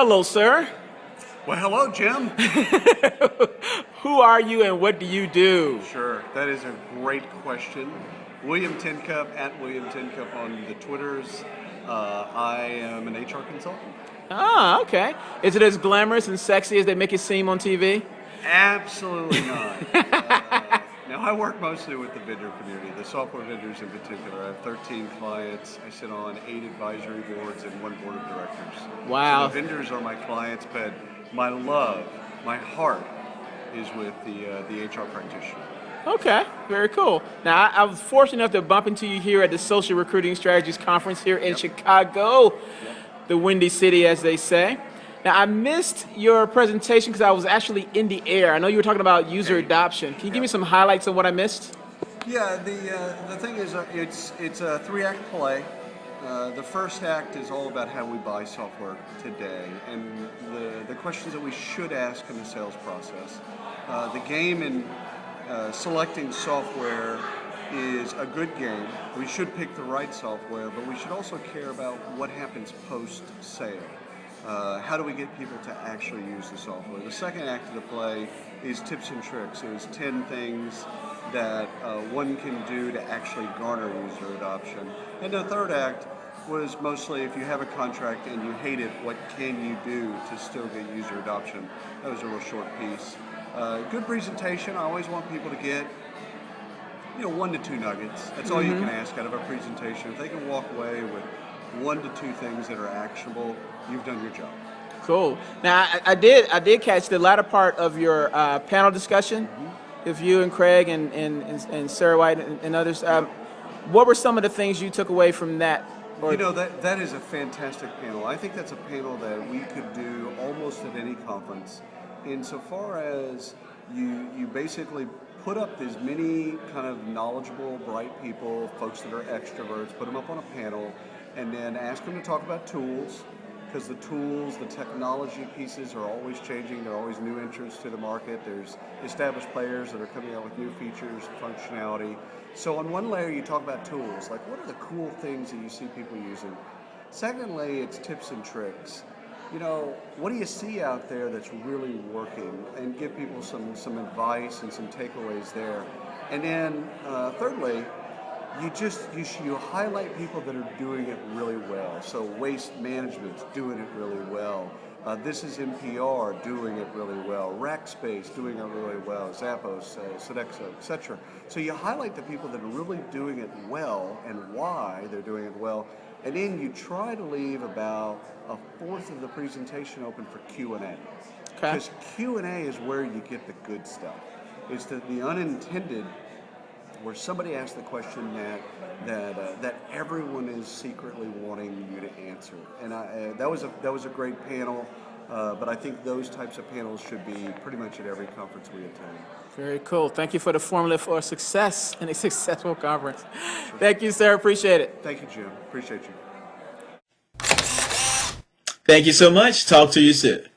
Hello, sir. Well, hello, Jim. Who are you and what do you do? Sure, that is a great question. William Tincup, at William Tincup on the Twitters. I am an HR consultant. Ah, okay. Is it as glamorous and sexy as they make it seem on TV? Absolutely not. Now, I work mostly with the vendor community, the software vendors in particular. I have 13 clients. I sit on 8 advisory boards and 1 board of directors. Wow. So the vendors are my clients, but my love, my heart is with the HR practitioner. Okay, very cool. Now, I was fortunate enough to bump into you here at the Social Recruiting Strategies Conference here in Chicago, the Windy City, as they say. Now, I missed your presentation because I was actually in the air. I know you were talking about user adoption. Can you give me some highlights of what I missed? Yeah, the thing is, it's a 3-act play. The first act is all about how we buy software today and the questions that we should ask in the sales process. The game in selecting software is a good game. We should pick the right software, but we should also care about what happens post-sale. How do we get people to actually use the software? The second act of the play is tips and tricks. It was 10 things that one can do to actually garner user adoption. And the third act was mostly if you have a contract and you hate it, what can you do to still get user adoption? That was a real short piece. Good presentation. I always want people to get 1 to 2 nuggets. That's all you can ask out of a presentation. If they can walk away with 1 to 2 things that are actionable, you've done your job. Cool. Now, I did catch the latter part of your panel discussion with you and Craig and Sarah White and others. What were some of the things you took away from that? That is a fantastic panel. I think that's a panel that we could do almost at any conference. Insofar as you basically put up as many kind of knowledgeable, bright people, folks that are extroverts, put them up on a panel, and then ask them to talk about tools, because the tools, the technology pieces are always changing. There are always new entrants to the market. There's established players that are coming out with new features, functionality. So on one layer, you talk about tools, like what are the cool things that you see people using? Secondly, it's tips and tricks. What do you see out there that's really working, and give people some advice and some takeaways there. And then thirdly, you highlight people that are doing it really well. So waste management's doing it really well. This is NPR doing it really well. Rackspace doing it really well. Zappos, Sodexo, etc. So you highlight the people that are really doing it well and why they're doing it well. And then you try to leave about 1/4 of the presentation open for Q&A. Because Q&A is where you get the good stuff. It's the unintended, where somebody asks the question that everyone is secretly wanting you to answer. And that was a great panel. But I think those types of panels should be pretty much at every conference we attend. Very cool. Thank you for the formula for success and a successful conference. Thank you, sir. Appreciate it. Thank you, Jim. Appreciate you. Thank you so much. Talk to you soon.